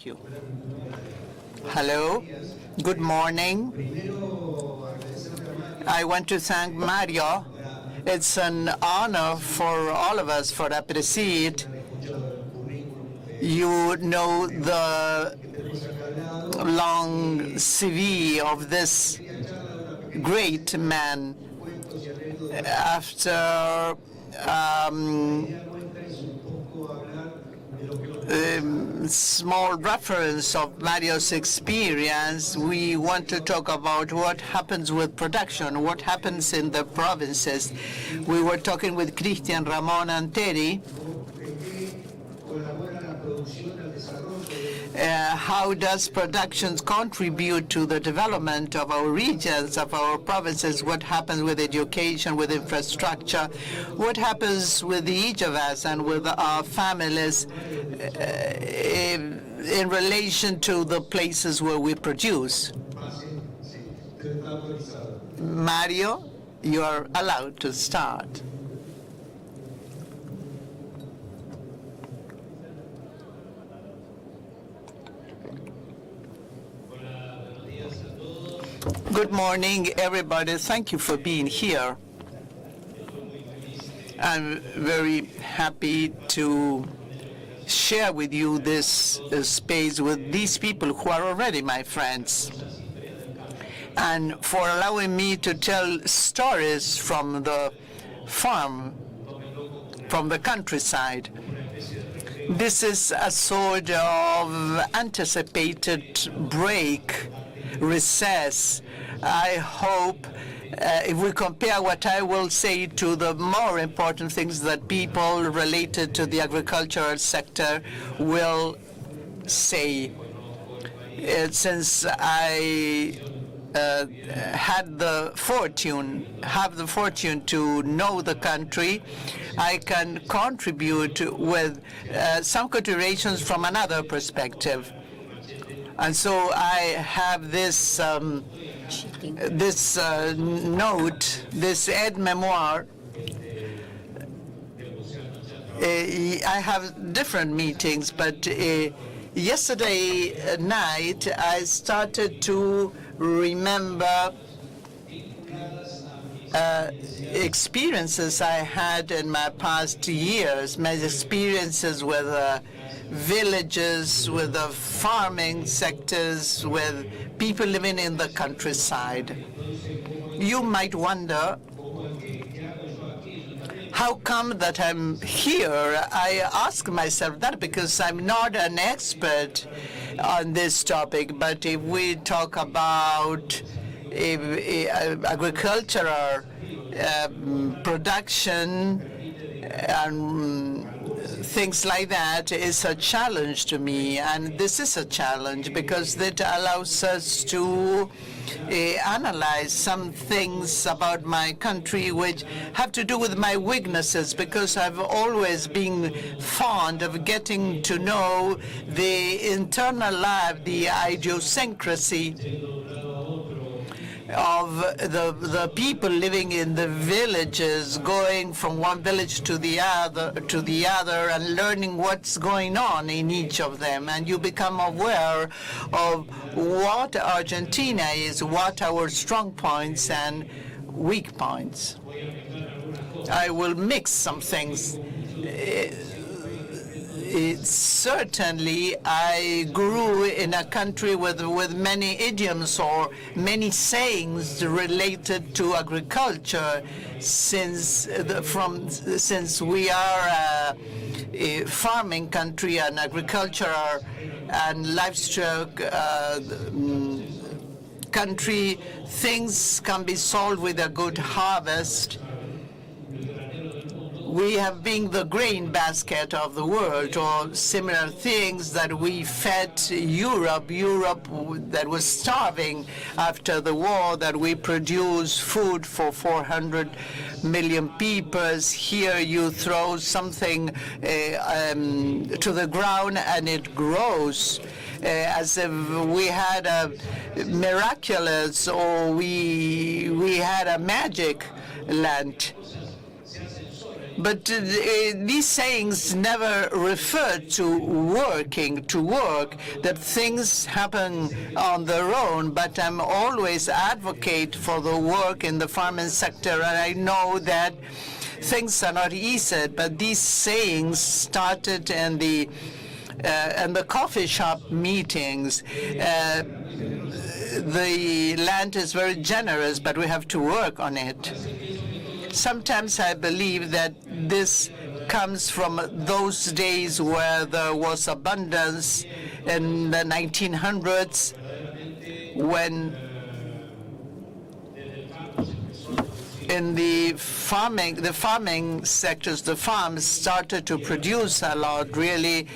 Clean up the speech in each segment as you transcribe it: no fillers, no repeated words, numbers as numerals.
Thank you. Hello. Good morning. I want to thank Mario. It's an honor for all of us, for Aapresid. You know the long CV of this great man. After small reference of Mario's experience, we want to talk about what happens with production, what happens in the provinces. We were talking with Cristian, Ramón, and Terry. How does production contribute to the development of our regions, of our provinces? What happens with education, with infrastructure? What happens with each of us and with our families in relation to the places where we produce? Mario, you are allowed to start. Good morning, everybody. Thank you for being here. I'm very happy to share with you this space with these people who are already my friends, and for allowing me to tell stories from the farm, from the countryside. This is a sort of anticipated break, recess. I hope if we compare what I will say to the more important things that people related to the agricultural sector will say. Since I have the fortune to know the country, I can contribute with some considerations from another perspective. And so I have this note, this aide-memoire. I have different meetings, but yesterday night I started to remember experiences I had in my past years, my experiences with villages, with the farming sectors, with people living in the countryside. You might wonder, how come that I'm here? I ask myself that because I'm not an expert on this topic, but if we talk about agricultural production and things like that is a challenge to me, and this is a challenge because it allows us to analyze some things about my country which have to do with my weaknesses, because I've always been fond of getting to know the internal life, the idiosyncrasy of the people living in the villages, going from one village to the other and learning what's going on in each of them. And you become aware of what Argentina is, what our strong points and weak points. I will mix some things. Certainly, I grew in a country with many idioms or many sayings related to agriculture, since we are a farming country, an agricultural and livestock country. Things can be solved with a good harvest. We have been the grain basket of the world, or similar things that we fed Europe that was starving after the war, that we produce food for 400 million people. Here you throw something to the ground and it grows, as if we had a miraculous, or we had a magic land. But these sayings never referred to working, to work, that things happen on their own, but I'm always advocate for the work in the farming sector, and I know that things are not easy, but these sayings started in the coffee shop meetings. The land is very generous, but we have to work on it. Sometimes I believe that this comes from those days where there was abundance in the 1900s, when in the farming sectors, the farms started to produce a lot, really.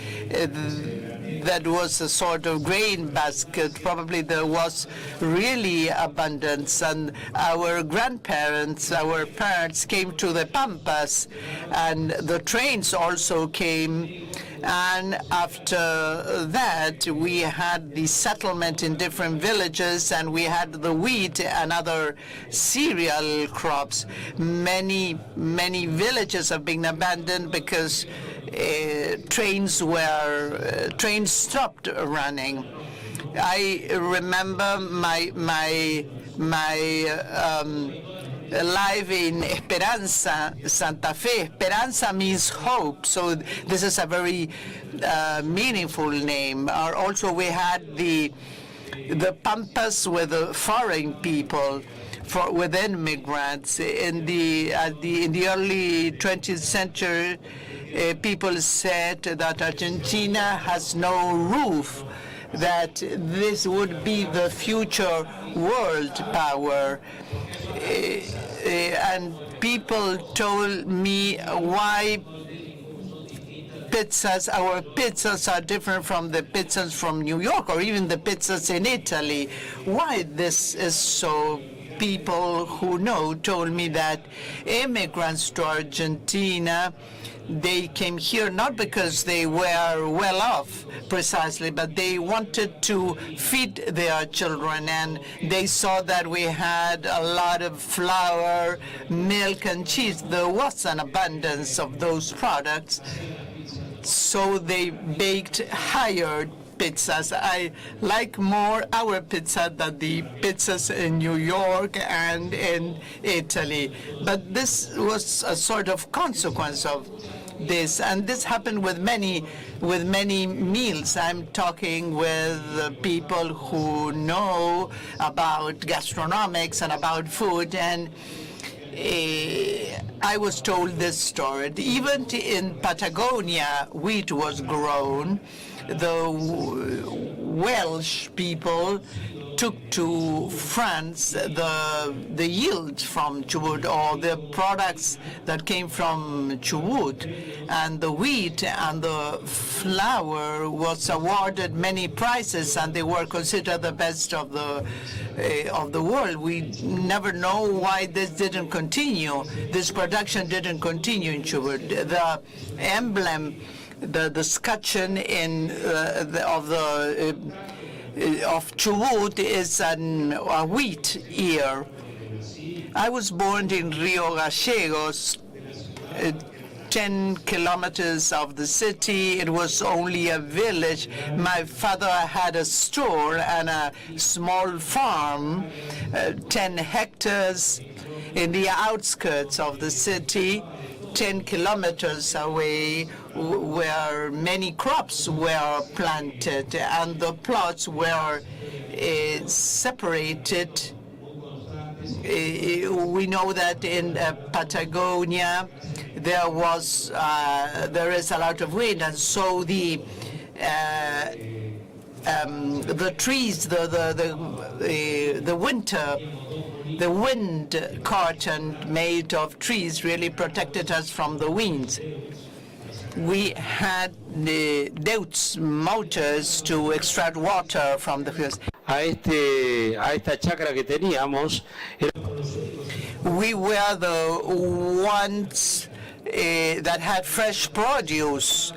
That was a sort of grain basket. Probably there was really abundance, and our grandparents, our parents came to the Pampas, and the trains also came. And after that, we had the settlement in different villages, and we had the wheat and other cereal crops. Many villages have been abandoned because trains stopped running. I remember my live in Esperanza, Santa Fe. Esperanza means hope, so this is a very meaningful name. Also, we had the Pampas with the foreign people, with immigrants. In the early 20th century, people said that Argentina has no roof, that this would be the future world power. And people told me why our pizzas are different from the pizzas from New York, or even the pizzas in Italy. Why this is so? People who know told me that immigrants to Argentina, they came here not because they were well off precisely, but they wanted to feed their children, and they saw that we had a lot of flour, milk, and cheese. There was an abundance of those products, so they baked higher pizzas. I like more our pizza than the pizzas in New York and in Italy. But this was a sort of consequence of this, and this happened with many meals. I'm talking with people who know about gastronomics and about food, and I was told this story. Even in Patagonia, wheat was grown. The Welsh people took to France the yield from Chubut, or the products that came from Chubut, and the wheat and the flour was awarded many prizes, and they were considered the best of the world. We never know why this didn't continue. This production didn't continue in Chubut. The emblem, the scutcheon of Chubut is a wheat ear. I was born in Rio Gallegos, 10 kilometers of the city. It was only a village. My father had a store and a small farm, 10 hectares in the outskirts of the city, 10 kilometers away, where many crops were planted, and the plots were separated. We know that in Patagonia there is a lot of wind, and so the trees, the wind curtain made of trees really protected us from the winds. We had the Deutz motors to extract water from the fields. A esta chacra que teníamos. We were the ones that had fresh produce.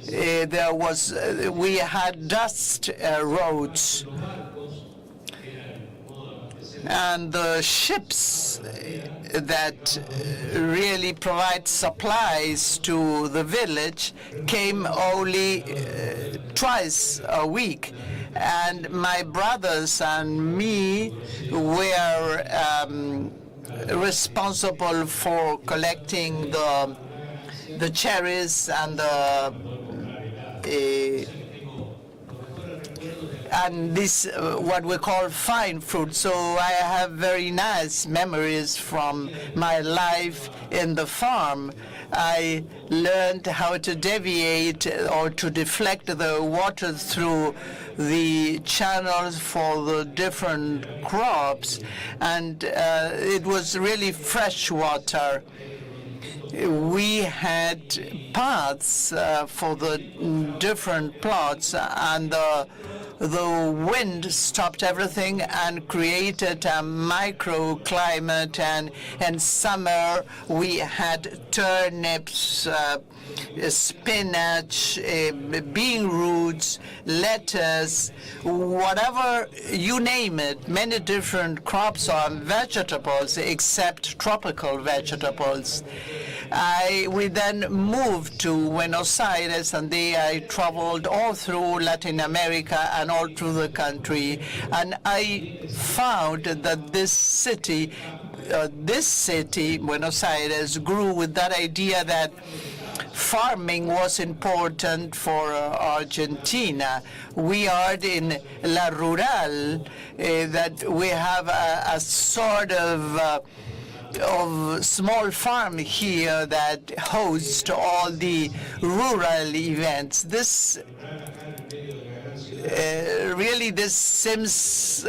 We had dust roads. And the ships that really provide supplies to the village came only twice a week. And my brothers and me were responsible for collecting the cherries and this what we call fine fruit. So I have very nice memories from my life in the farm. I learned how to deviate or to deflect the water through the channels for the different crops, and it was really fresh water. We had paths for the different plots, and the wind stopped everything and created a microclimate. And in summer we had turnips, spinach, bean roots, lettuce, whatever you name it, many different crops or vegetables except tropical vegetables. We then moved to Buenos Aires, and there I traveled all through Latin America and all through the country. And I found that this city, Buenos Aires, grew with that idea that farming was important for Argentina. We are in La Rural, that we have a sort of small farm here that hosts all the rural events. This really seems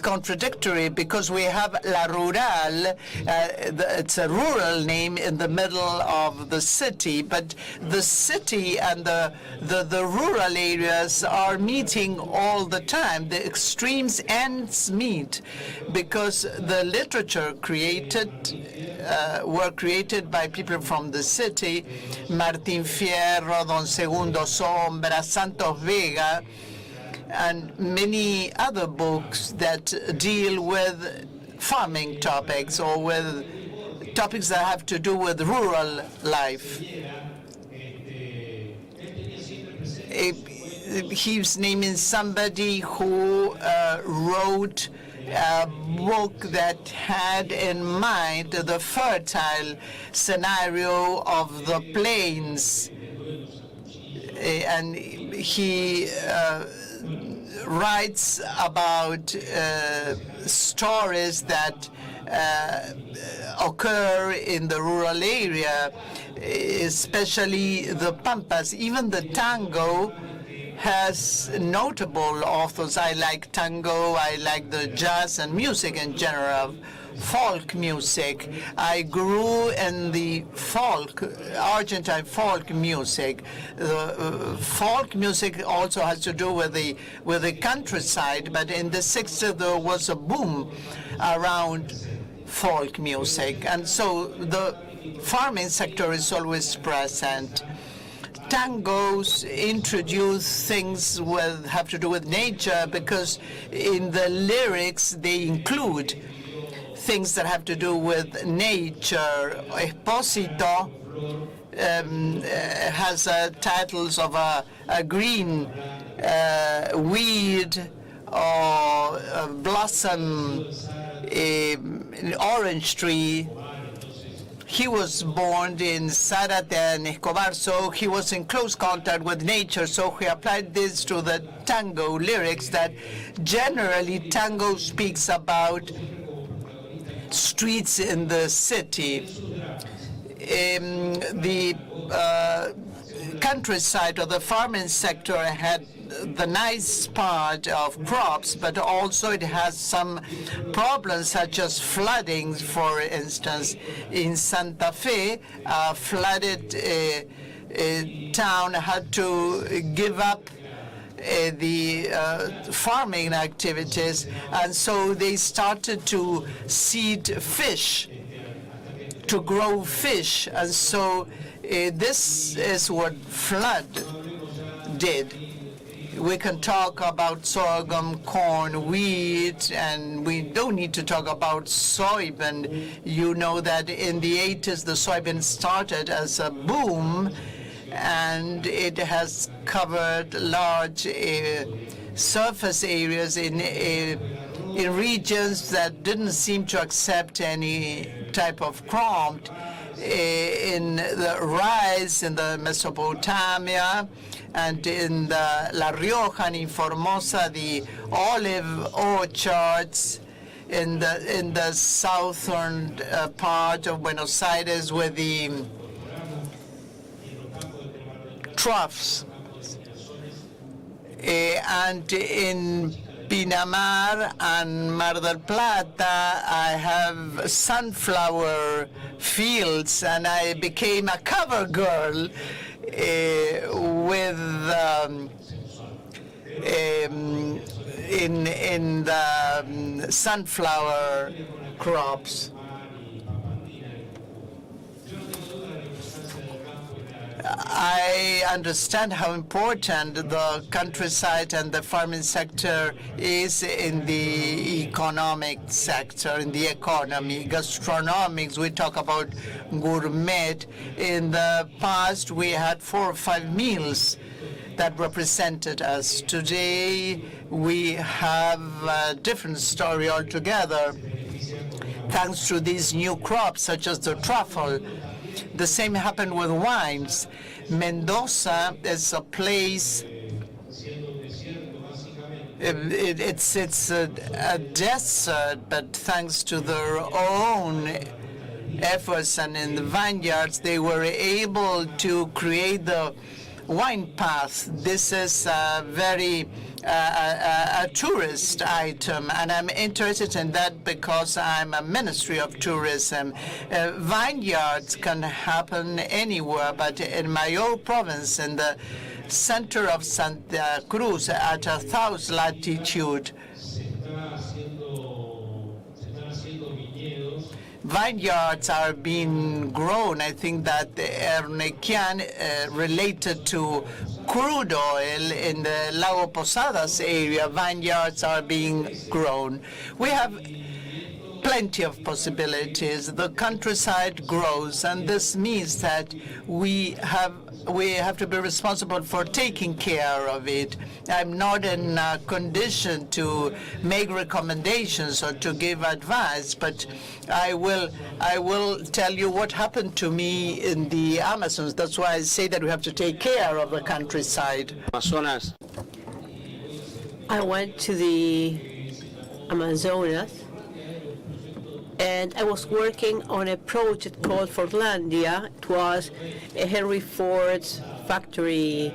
contradictory, because we have La Rural, it's a rural name in the middle of the city, but the city and the rural areas are meeting all the time. The extremes ends meet, because the literature were created by people from the city, Martín Fierro, Don Segundo Sombra, Santos Vega, and many other books that deal with farming topics or with topics that have to do with rural life. He's naming somebody who wrote a book that had in mind the fertile scenario of the plains, and he writes about stories that occur in the rural area, especially the Pampas. Even the tango has notable authors. I like tango, I like the jazz and music in general, folk music. I grew in the Argentine folk music. The folk music also has to do with the countryside, but in the 60s there was a boom around folk music, and so the farming sector is always present. Tangos introduce things have to do with nature, because in the lyrics they include things that have to do with nature. Esposito has titles of a green weed or a blossom, an orange tree. He was born in Zárate and Escobar, so he was in close contact with nature, so he applied this to the tango lyrics. That generally tango speaks about streets in the city. The countryside or the farming sector had the nice part of crops, but also it has some problems such as flooding. For instance, in Santa Fe, a flooded town had to give up the farming activities, and so they started to seed fish, to grow fish, and so this is what flood did. We can talk about sorghum, corn, wheat, and we don't need to talk about soybean. You know that in the 80s, the soybean started as a boom, and it has covered large surface areas in regions that didn't seem to accept any type of crop. In the rice in the Mesopotamia, and in the La Rioja and in Formosa, the olive orchards in the southern part of Buenos Aires with the troughs. And in Pinamar and Mar del Plata, I have sunflower fields, and I became a cover girl with in the sunflower crops. I understand how important the countryside and the farming sector is in the economic sector, in the economy. Gastronomics, we talk about gourmet. In the past, we had 4 or 5 meals that represented us. Today, we have a different story altogether, thanks to these new crops, such as the truffle. The same happened with wines. Mendoza is a place, it's a desert, but thanks to their own efforts and in the vineyards, they were able to create the wine path. This is a very a tourist item, and I'm interested in that because I'm a Ministry of Tourism. Vineyards can happen anywhere, but in my own province, in the center of Santa Cruz, at 1,000 latitude, vineyards are being grown. I think that the Ernequian related to crude oil in the Lago Posadas area, vineyards are being grown. We have plenty of possibilities. The countryside grows, and this means that we have to be responsible for taking care of it. I'm not in a condition to make recommendations or to give advice, but I will tell you what happened to me in the Amazons. That's why I say that we have to take care of the countryside. Amazonas. I went to the Amazonas, and I was working on a project called Fordlandia. It was a Henry Ford's factory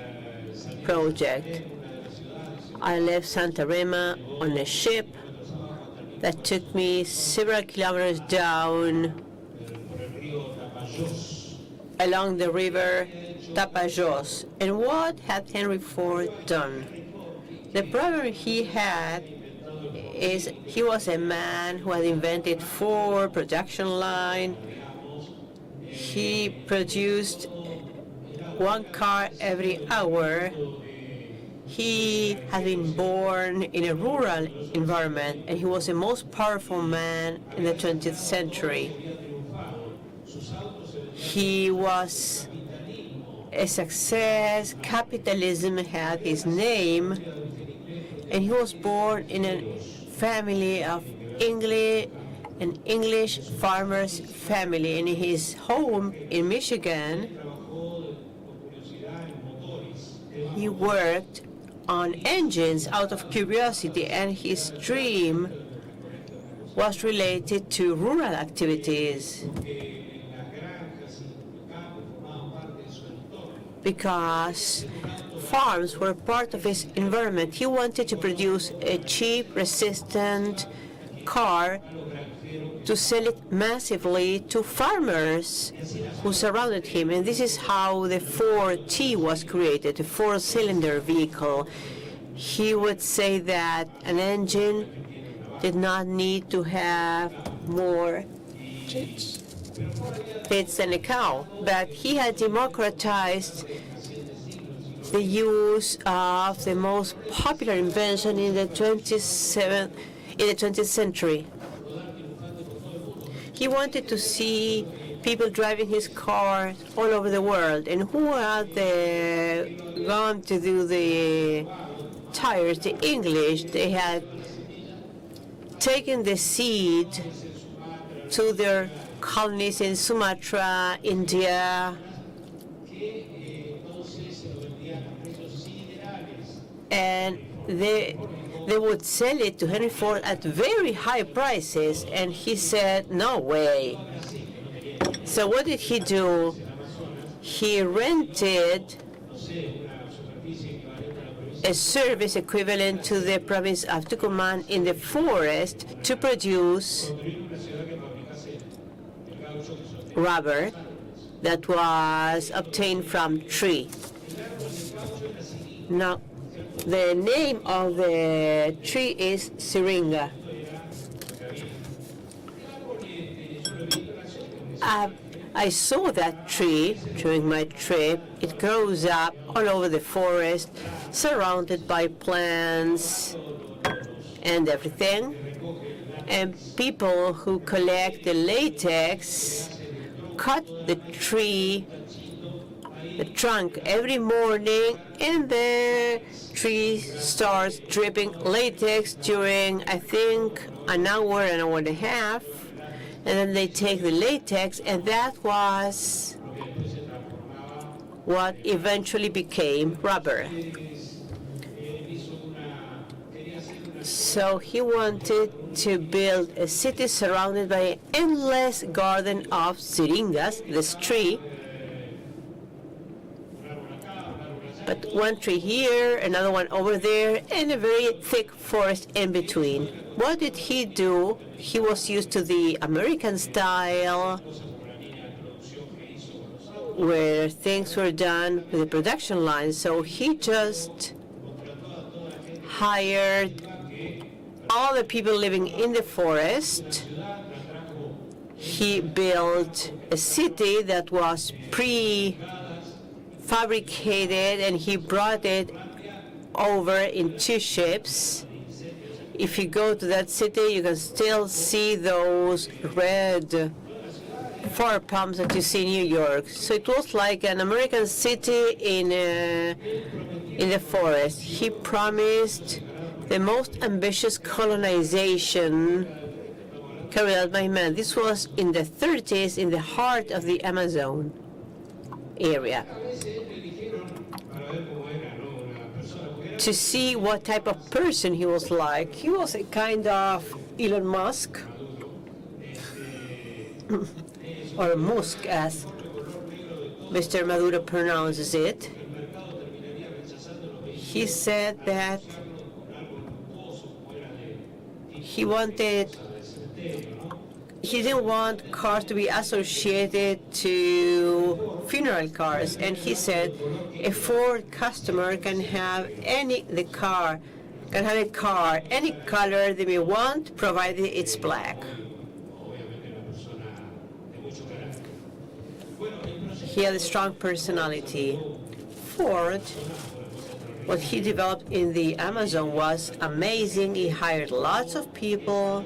project. I left Santa Rema on a ship that took me several kilometers down along the river Tapajós. And what had Henry Ford done? The problem he had is he was a man who had invented 4 production lines. He produced 1 car every hour. He had been born in a rural environment, and he was the most powerful man in the 20th century. He was a success. Capitalism had his name, and he was born in a family of an English farmer's family. In his home in Michigan, he worked on engines out of curiosity, and his dream was related to rural activities, because farms were part of his environment. He wanted to produce a cheap, resistant car to sell it massively to farmers who surrounded him. And this is how the 4T was created, a 4-cylinder vehicle. He would say that an engine did not need to have more tits than a cow, but he had democratized the use of the most popular invention in the 20th century. He wanted to see people driving his car all over the world, and who are going to do the tires? The English. They had taken the seed to their colonies in Sumatra, India, and they would sell it to Henry Ford at very high prices, and he said, no way. So what did he do? He rented a service equivalent to the province of Tucumán in the forest to produce rubber that was obtained from tree. Now, the name of the tree is syringa. I saw that tree during my trip. It grows up all over the forest, surrounded by plants and everything. And people who collect the latex cut the tree, the trunk every morning, and the tree starts dripping latex during, I think, an hour and a half. And then they take the latex, and that was what eventually became rubber. So he wanted to build a city surrounded by an endless garden of syringas, this tree. But one tree here, another one over there, and a very thick forest in between. What did he do? He was used to the American style, where things were done with the production line. So he just hired all the people living in the forest. He built a city that was pre-fabricated, and he brought it over in 2 ships. If you go to that city, you can still see those red fire pumps that you see in New York. So it was like an American city in the forest. He promised the most ambitious colonization carried out by man. This was in the 30s, in the heart of the Amazon area. To see what type of person he was like. He was a kind of Elon Musk, or Musk as Mr. Maduro pronounces it. He said that he didn't want cars to be associated to funeral cars, and he said a Ford customer can have any car, any color they may want, provided it's black. He had a strong personality. Ford, what he developed in the Amazon was amazing. He hired lots of people,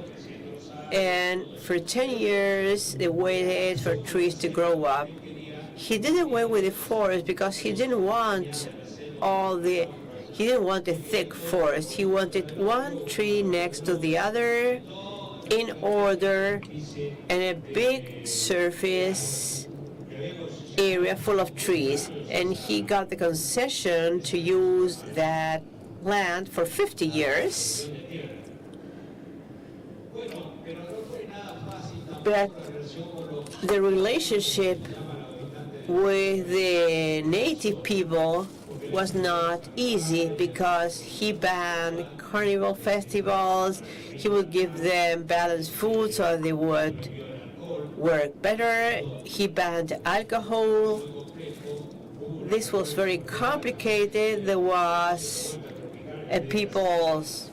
and for 10 years they waited for trees to grow up. He did away with the forest because he didn't want a thick forest. He wanted one tree next to the other in order, and a big surface area full of trees. And he got the concession to use that land for 50 years. But the relationship with the native people was not easy because he banned carnival festivals. He would give them balanced food so they would work better. He banned alcohol. This was very complicated. There was a people's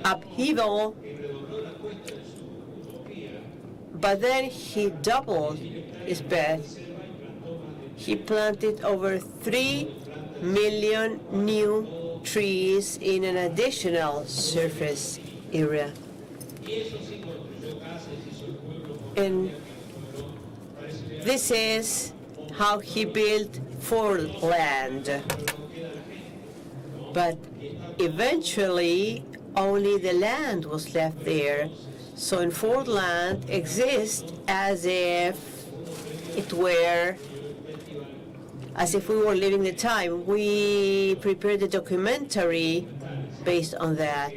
upheaval. But then he doubled his bet. he planted over 3 million new trees in an additional surface area. And this is how he built Ford land. But eventually, only the land was left there. So in Ford land exists as if we were living the time. We prepared a documentary based on that.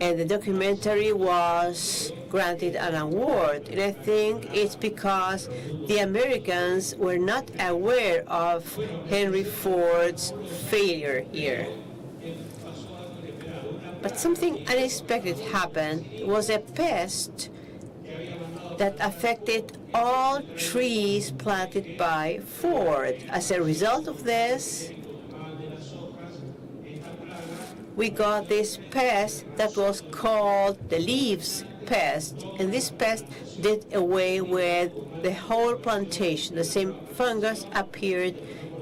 And the documentary was granted an award. And I think it's because the Americans were not aware of Henry Ford's failure here. But something unexpected happened. It was a pest that affected all trees planted by Ford. As a result of this, we got this pest that was called the leaves pest. And this pest did away with the whole plantation. The same fungus appeared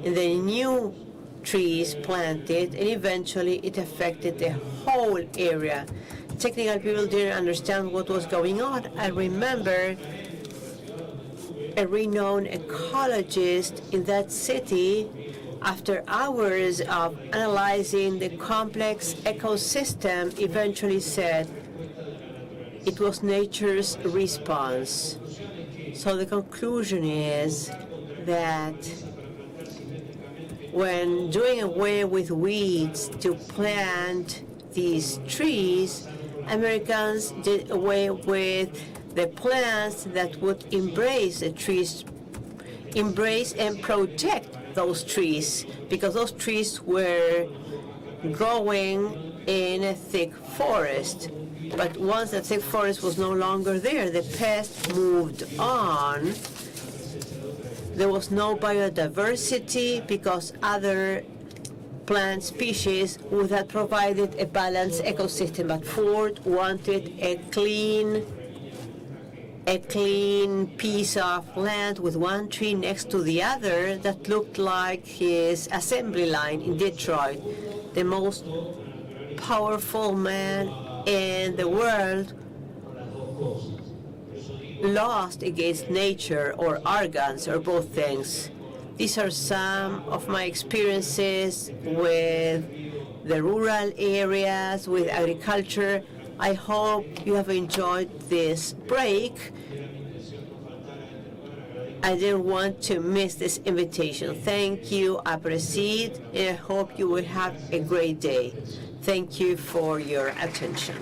in the new trees planted, and eventually it affected the whole area. Technical people didn't understand what was going on. I remember a renowned ecologist in that city, after hours of analyzing the complex ecosystem, eventually said it was nature's response. So the conclusion is that when doing away with weeds to plant these trees, Americans did away with the plants that would embrace the trees, embrace and protect those trees, because those trees were growing in a thick forest. But once the thick forest was no longer there, the pest moved on. There was no biodiversity because other plant species would have provided a balanced ecosystem. But Ford wanted a clean piece of land with one tree next to the other that looked like his assembly line in Detroit. The most powerful man in the world lost against nature or arrogance or both things. These are some of my experiences with the rural areas, with agriculture. I hope you have enjoyed this break. I didn't want to miss this invitation. Thank you, Aapresid, and I hope you will have a great day. Thank you for your attention.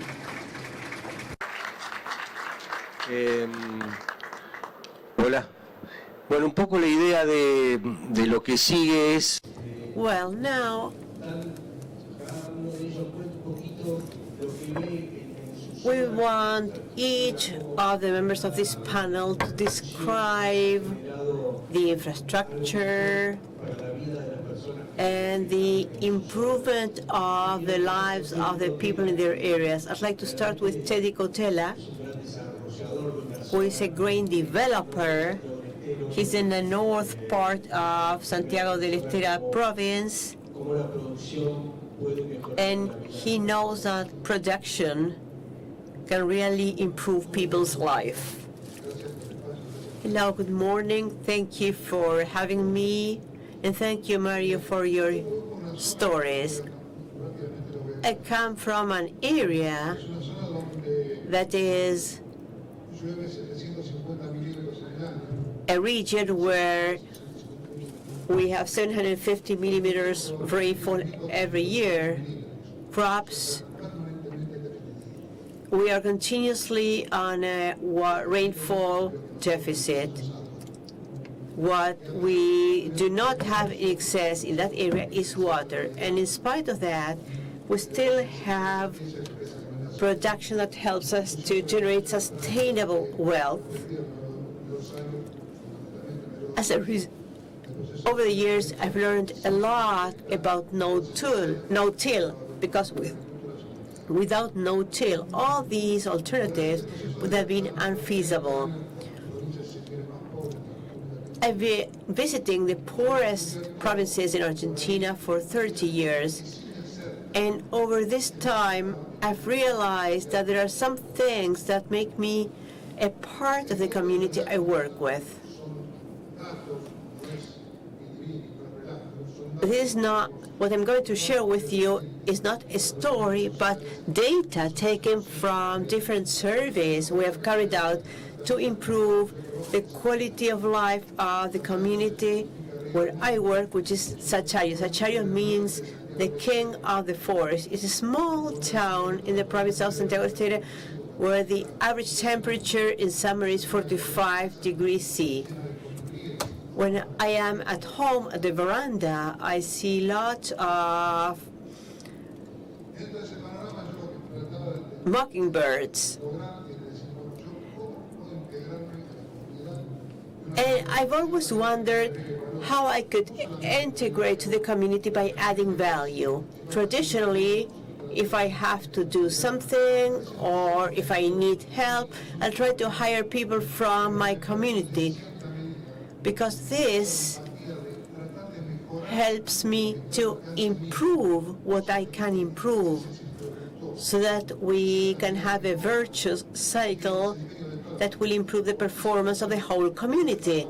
Hola. Bueno, un poco la idea de lo que sigue es... Well, now we want each of the members of this panel to describe the infrastructure and the improvement of the lives of the people in their areas. I'd like to start with Teddy Cotella, who is a grain developer. He's in the north part of Santiago del Estero province, and he knows that production can really improve people's life. Hello, good morning. Thank you for having me, and thank you, Mario, for your stories. I come from an area that is a region where we have 750 millimeters of rainfall every year. Crops, we are continuously on a rainfall deficit. What we do not have in excess in that area is water. And in spite of that, we still have production that helps us to generate sustainable wealth. Over the years, I've learned a lot about no-till, because without no-till, all these alternatives would have been unfeasible. I've been visiting the poorest provinces in Argentina for 30 years. And over this time, I've realized that there are some things that make me a part of the community I work with. This is not, what I'm going to share with you is not a story, but data taken from different surveys we have carried out to improve the quality of life of the community where I work, which is Secretario. Secretario means the king of the forest. It's a small town in the province of Santiago del Estero where the average temperature in summer is 45 degrees C. When I am at home at the veranda, I see lots of mockingbirds. And I've always wondered how I could integrate to the community by adding value. Traditionally, if I have to do something or if I need help, I'll try to hire people from my community because this helps me to improve what I can improve so that we can have a virtuous cycle that will improve the performance of the whole community.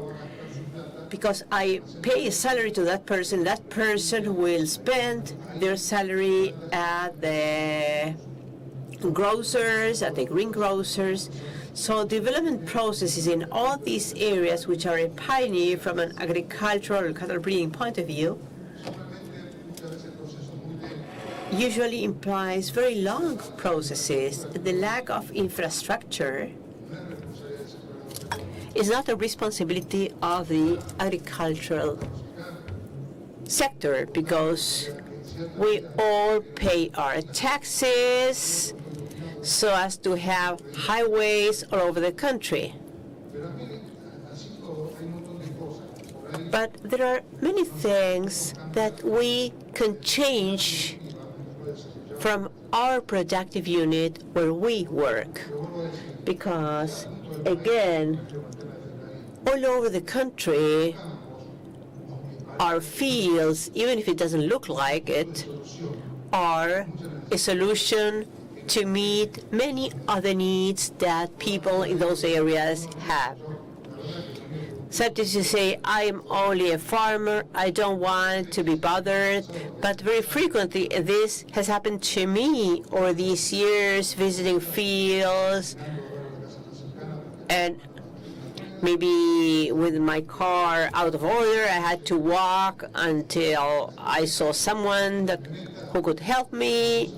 Because I pay a salary to that person will spend their salary at the grocers, at the greengrocers. So development processes in all these areas, which are a pioneer from an agricultural or cattle breeding point of view, usually implies very long processes. The lack of infrastructure is not a responsibility of the agricultural sector because we all pay our taxes so as to have highways all over the country. But there are many things that we can change from our productive unit where we work because, again, all over the country, our fields, even if it doesn't look like it, are a solution to meet many other needs that people in those areas have. Such as to say, I am only a farmer, I don't want to be bothered, but very frequently this has happened to me over these years, visiting fields, and maybe with my car out of order, I had to walk until I saw someone who could help me.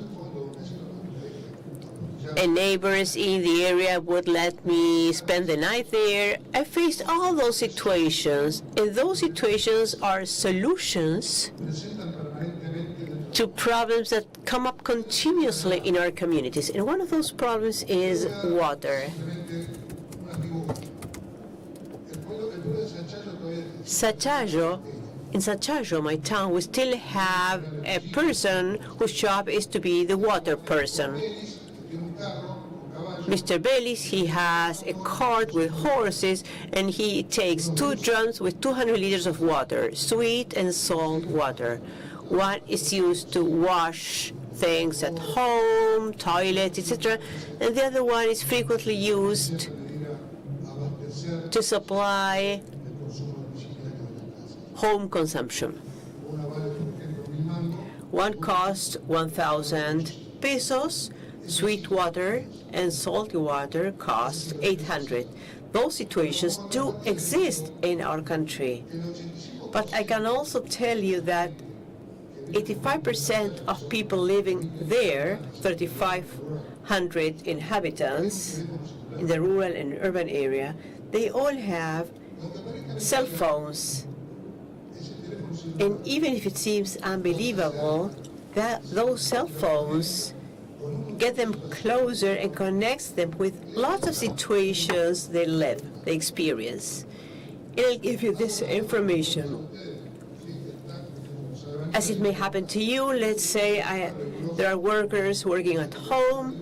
And neighbors in the area would let me spend the night there. I faced all those situations, and those situations are solutions to problems that come up continuously in our communities. And one of those problems is water. In Secretario, my town, we still have a person whose job is to be the water person. Mr. Bellis, he has a cart with horses, and he takes 2 drums with 200 liters of water, sweet and salt water. One is used to wash things at home, toilets, etc., and the other one is frequently used to supply home consumption. One costs 1,000 pesos. Sweet water and salty water cost 800. Those situations do exist in our country. But I can also tell you that 85% of people living there, 3,500 inhabitants in the rural and urban area, they all have cell phones. And even if it seems unbelievable, that those cell phones get them closer and connects them with lots of situations they live, they experience. And I'll give you this information. As it may happen to you, let's say there are workers working at home.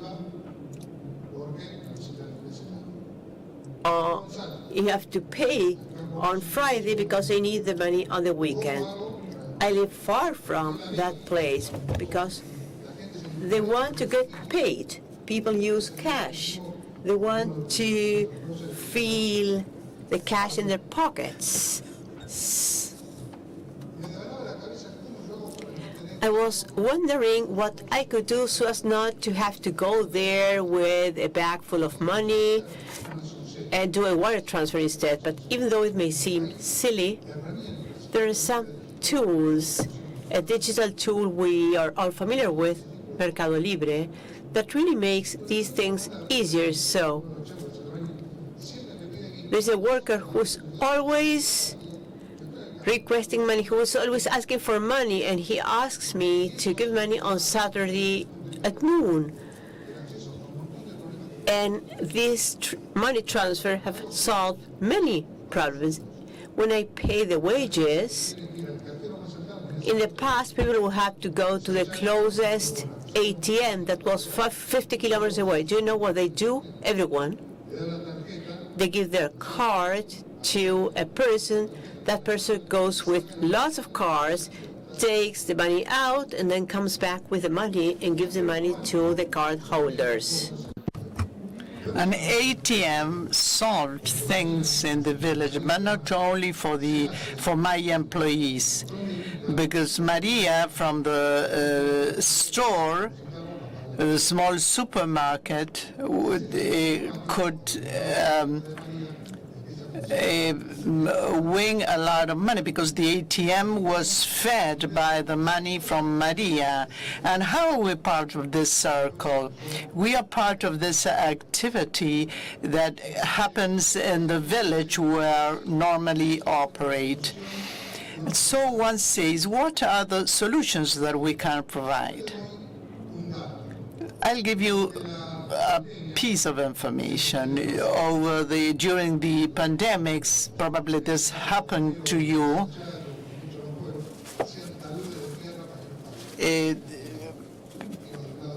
You have to pay on Friday because they need the money on the weekend. I live far from that place because they want to get paid. People use cash. They want to feel the cash in their pockets. I was wondering what I could do so as not to have to go there with a bag full of money and do a wire transfer instead. But even though it may seem silly, there are some tools, a digital tool we are all familiar with, Mercado Libre, that really makes these things easier. So there's a worker who's always requesting money, who is always asking for money, and he asks me to give money on Saturday at noon. And this money transfer have solved many problems. When I pay the wages, in the past, people would have to go to the closest ATM that was 50 kilometers away. Do you know what they do? Everyone. They give their card to a person. That person goes with lots of cards, takes the money out, and then comes back with the money and gives the money to the card holders. An ATM solved things in the village, but not only for my employees, because Maria from the store, the small supermarket, could win a lot of money because the ATM was fed by the money from Maria. And how are we part of this circle? We are part of this activity that happens in the village where normally operate. So one says, what are the solutions that we can provide? I'll give you a piece of information. During the pandemics, probably this happened to you.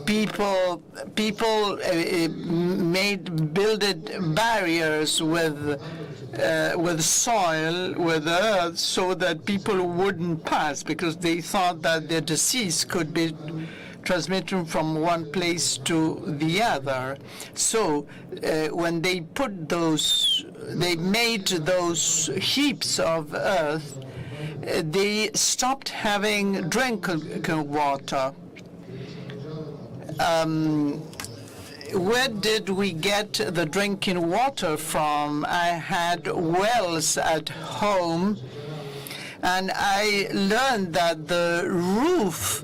People built barriers with soil, with earth, so that people wouldn't pass because they thought that the disease could be transmitted from one place to the other. So when they made those heaps of earth, they stopped having drinking water. Where did we get the drinking water from? I had wells at home, and I learned that the roof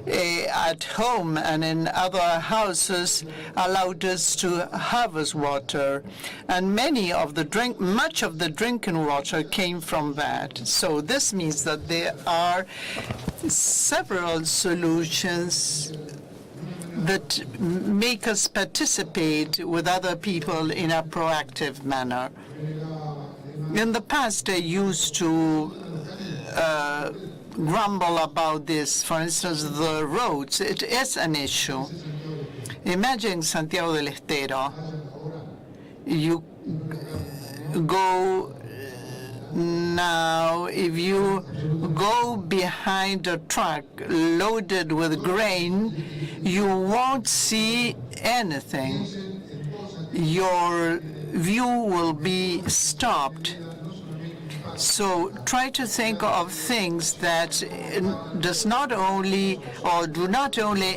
at home and in other houses allowed us to harvest water, and much of the drinking water came from that. So this means that there are several solutions that make us participate with other people in a proactive manner. In the past, I used to grumble about this. For instance, the roads. It is an issue. Imagine Santiago del Estero. You go now, if you go behind a truck loaded with grain, you won't see anything. Your view will be stopped. So try to think of things that do not only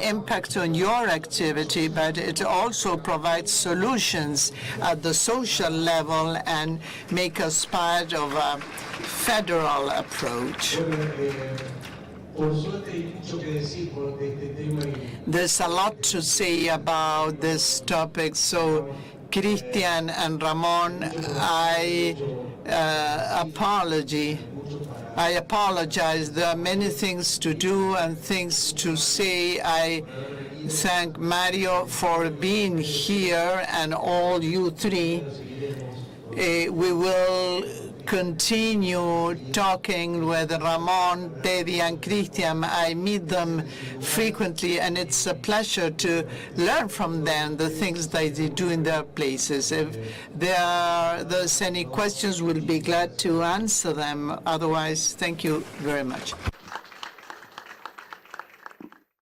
impact on your activity, but it also provides solutions at the social level and make us part of a federal approach. There's a lot to say about this topic, so Cristian and Ramón, I apologize. There are many things to do and things to say. I thank Mario for being here and all you three. We will continue talking with Ramón, Teddy, and Cristian. I meet them frequently, and it's a pleasure to learn from them the things that they do in their places. If there's any questions, we'll be glad to answer them. Otherwise, thank you very much.